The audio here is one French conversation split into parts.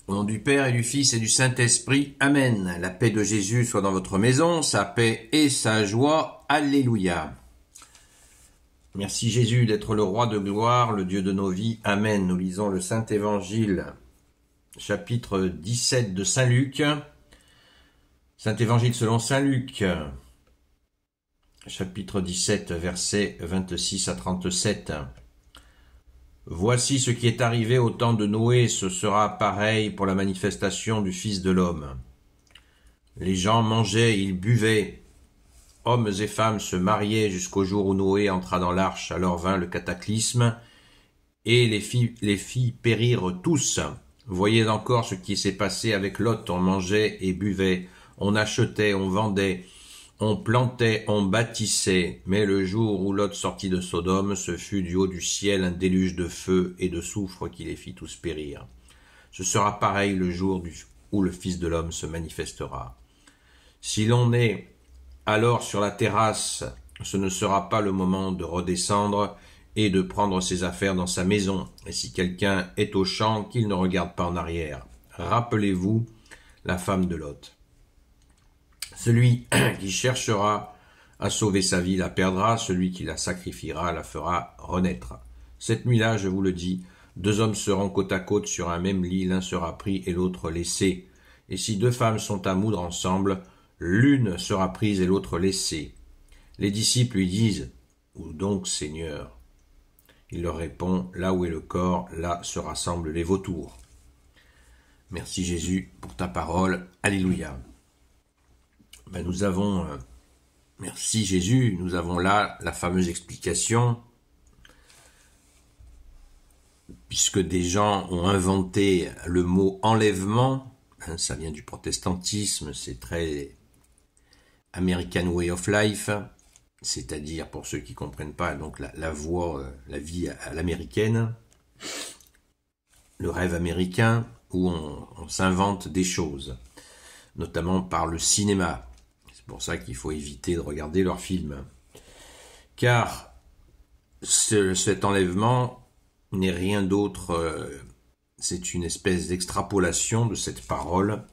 Au nom du Père et du Fils et du Saint-Esprit, Amen. La paix de Jésus soit dans votre maison, sa paix et sa joie. Alléluia. Merci Jésus d'être le roi de gloire, le Dieu de nos vies. Amen. Nous lisons le Saint-Évangile, chapitre 17 de Saint-Luc. Saint-Évangile selon Saint-Luc, chapitre 17, versets 26 à 37. Voici ce qui est arrivé au temps de Noé, ce sera pareil pour la manifestation du Fils de l'homme. Les gens mangeaient, ils buvaient. Hommes et femmes se mariaient jusqu'au jour où Noé entra dans l'arche, alors vint le cataclysme, et les filles périrent tous. Voyez encore ce qui s'est passé avec Lot, on mangeait et buvait, on achetait, on vendait, on plantait, on bâtissait, mais le jour où Lot sortit de Sodome, ce fut du haut du ciel un déluge de feu et de soufre qui les fit tous périr. Ce sera pareil le jour où le Fils de l'homme se manifestera. Si l'on est alors sur la terrasse, ce ne sera pas le moment de redescendre et de prendre ses affaires dans sa maison. Et si quelqu'un est au champ, qu'il ne regarde pas en arrière. Rappelez-vous la femme de Lot. Celui qui cherchera à sauver sa vie la perdra, celui qui la sacrifiera la fera renaître. Cette nuit-là, je vous le dis, 2 hommes seront côte à côte sur un même lit, l'un sera pris et l'autre laissé. Et si 2 femmes sont à moudre ensemble, l'une sera prise et l'autre laissée. Les disciples lui disent, « Où donc, Seigneur ?» Il leur répond, « Là où est le corps, là se rassemblent les vautours. » Merci Jésus pour ta parole. Alléluia. Nous avons, merci Jésus, nous avons là la fameuse explication, puisque des gens ont inventé le mot enlèvement, ça vient du protestantisme, c'est très American way of life, c'est-à-dire pour ceux qui ne comprennent pas, donc la vie à l'américaine, le rêve américain où on s'invente des choses, notamment par le cinéma. C'est pour ça qu'il faut éviter de regarder leurs films. Car cet enlèvement n'est rien d'autre, c'est une espèce d'extrapolation de cette parole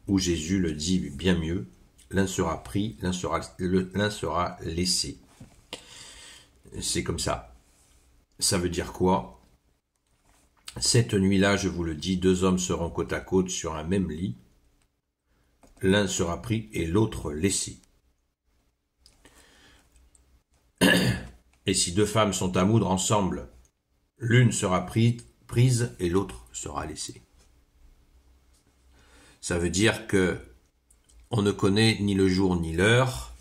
où Jésus le dit bien mieux. L'un sera pris, l'un sera laissé. C'est comme ça. Ça veut dire quoi? Cette nuit-là, je vous le dis, 2 hommes seront côte à côte sur un même lit. L'un sera pris et l'autre laissé. Et si 2 femmes sont à moudre ensemble, l'une sera prise et l'autre sera laissée. Ça veut dire que on ne connaît ni le jour ni l'heure,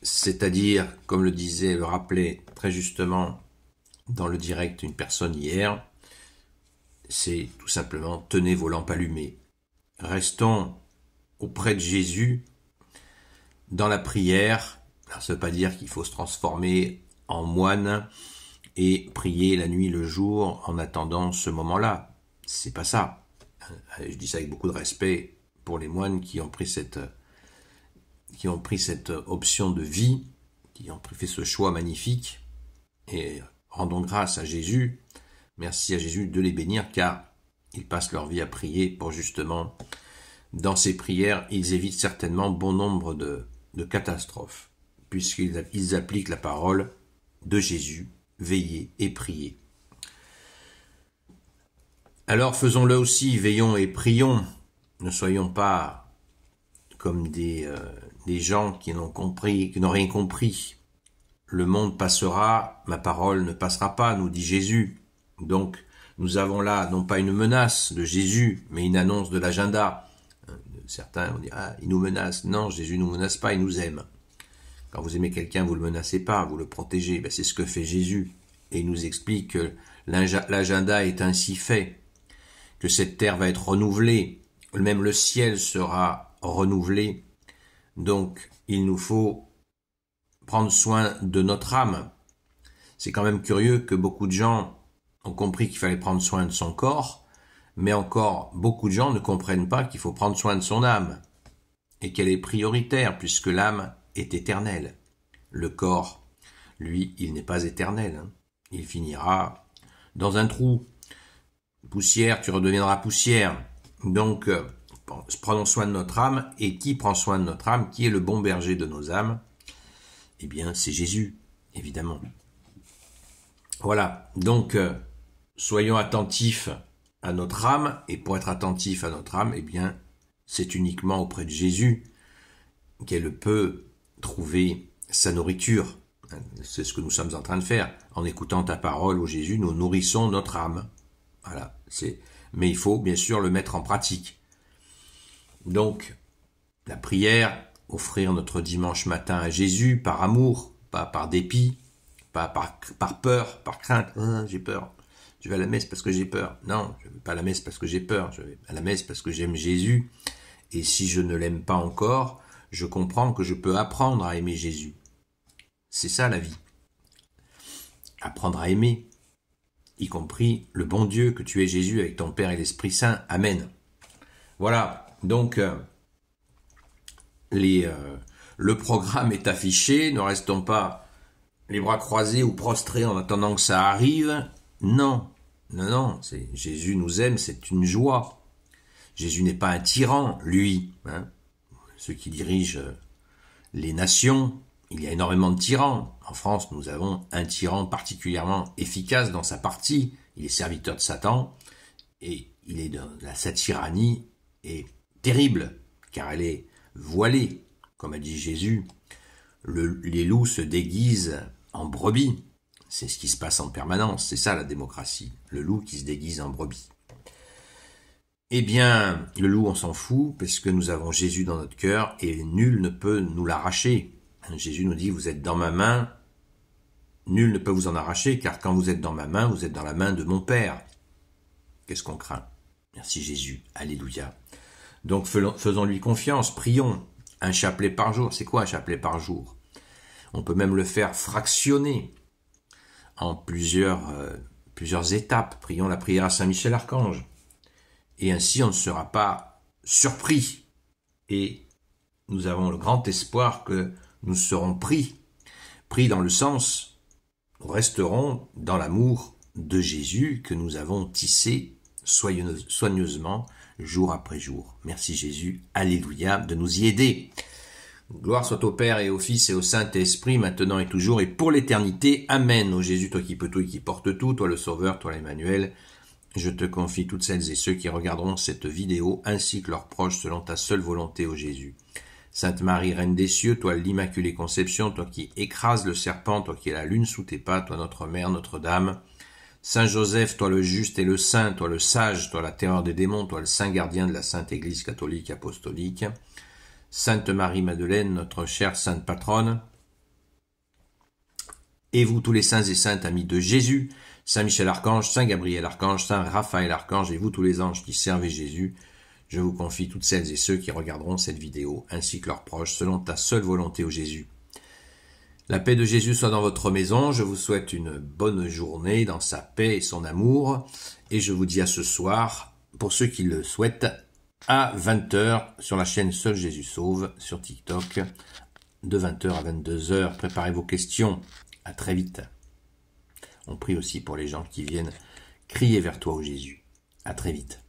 c'est-à-dire, comme le rappelait très justement dans le direct une personne hier, c'est tout simplement tenez vos lampes allumées. Restons auprès de Jésus, dans la prière. Alors, ça ne veut pas dire qu'il faut se transformer en moine et prier la nuit, le jour, en attendant ce moment-là. C'est pas ça. Je dis ça avec beaucoup de respect pour les moines qui ont pris cette option de vie, qui ont fait ce choix magnifique. Et rendons grâce à Jésus. Merci à Jésus de les bénir, car ils passent leur vie à prier pour justement... Dans ces prières, ils évitent certainement bon nombre de catastrophes, puisqu'ils appliquent la parole de Jésus, veillez et priez. Alors faisons-le aussi, veillons et prions, ne soyons pas comme des gens qui n'ont rien compris. Le monde passera, ma parole ne passera pas, nous dit Jésus. Donc, nous avons là non pas une menace de Jésus, mais une annonce de l'agenda. Certains vont dire, il nous menace. Non, Jésus ne nous menace pas, il nous aime. Quand vous aimez quelqu'un, vous ne le menacez pas, vous le protégez. C'est ce que fait Jésus. Et il nous explique que l'agenda est ainsi fait, que cette terre va être renouvelée, même le ciel sera renouvelé. Donc, il nous faut prendre soin de notre âme. C'est quand même curieux que beaucoup de gens ont compris qu'il fallait prendre soin de son corps, mais encore, beaucoup de gens ne comprennent pas qu'il faut prendre soin de son âme et qu'elle est prioritaire puisque l'âme est éternelle. Le corps, lui, il n'est pas éternel. Il finira dans un trou. Poussière, tu redeviendras poussière. Donc, prenons soin de notre âme. Et qui prend soin de notre âme? Qui est le bon berger de nos âmes? Eh bien, c'est Jésus, évidemment. Voilà, donc, soyons attentifs à notre âme. Et pour être attentif à notre âme, eh bien, c'est uniquement auprès de Jésus qu'elle peut trouver sa nourriture. C'est ce que nous sommes en train de faire. En écoutant ta parole, ô Jésus, nous nourrissons notre âme. Voilà, mais il faut bien sûr le mettre en pratique. Donc, la prière, offrir notre dimanche matin à Jésus par amour, pas par dépit, pas par peur, par crainte. J'ai peur. Je vais à la messe parce que j'ai peur. Non, je ne vais pas à la messe parce que j'ai peur. Je vais à la messe parce que j'aime Jésus. Et si je ne l'aime pas encore, je comprends que je peux apprendre à aimer Jésus. C'est ça la vie. Apprendre à aimer, y compris le bon Dieu que tu es Jésus avec ton Père et l'Esprit Saint. Amen. Voilà, donc le programme est affiché. Ne restons pas les bras croisés ou prostrés en attendant que ça arrive. Non, Jésus nous aime, c'est une joie. Jésus n'est pas un tyran, lui. Ceux qui dirigent les nations, il y a énormément de tyrans. En France, nous avons un tyran particulièrement efficace dans sa partie. Il est serviteur de Satan et sa tyrannie est terrible car elle est voilée. Comme a dit Jésus, les loups se déguisent en brebis. C'est ce qui se passe en permanence. C'est ça la démocratie. Le loup qui se déguise en brebis. Eh bien, le loup, on s'en fout parce que nous avons Jésus dans notre cœur et nul ne peut nous l'arracher. Jésus nous dit, vous êtes dans ma main, nul ne peut vous en arracher, car quand vous êtes dans ma main, vous êtes dans la main de mon Père. Qu'est-ce qu'on craint? Merci Jésus, alléluia. Donc faisons-lui confiance, prions, un chapelet par jour. C'est quoi un chapelet par jour? On peut même le faire fractionner en plusieurs étapes. Prions la prière à Saint-Michel Archange. Et ainsi on ne sera pas surpris. Et nous avons le grand espoir que nous serons pris dans le sens, nous resterons dans l'amour de Jésus que nous avons tissé soigneusement jour après jour. Merci Jésus, alléluia, de nous y aider. Gloire soit au Père et au Fils et au Saint-Esprit, maintenant et toujours et pour l'éternité. Amen. Ô Jésus, toi qui peux tout et qui portes tout, toi le Sauveur, toi l'Emmanuel, je te confie toutes celles et ceux qui regarderont cette vidéo ainsi que leurs proches selon ta seule volonté, ô Jésus. Sainte Marie, Reine des cieux, toi l'Immaculée Conception, toi qui écrases le serpent, toi qui es la lune sous tes pas, toi notre Mère, Notre-Dame. Saint Joseph, toi le juste et le saint, toi le sage, toi la terreur des démons, toi le saint gardien de la Sainte Église catholique apostolique. Sainte Marie-Madeleine, notre chère Sainte Patronne. Et vous tous les saints et saintes amis de Jésus, Saint Michel Archange, Saint Gabriel Archange, Saint Raphaël Archange et vous tous les anges qui servez Jésus, je vous confie toutes celles et ceux qui regarderont cette vidéo, ainsi que leurs proches, selon ta seule volonté, ô Jésus. La paix de Jésus soit dans votre maison, je vous souhaite une bonne journée dans sa paix et son amour, et je vous dis à ce soir, pour ceux qui le souhaitent, à 20h sur la chaîne Seul Jésus Sauve, sur TikTok, de 20h à 22h. Préparez vos questions, à très vite. On prie aussi pour les gens qui viennent crier vers toi, ô Jésus. À très vite.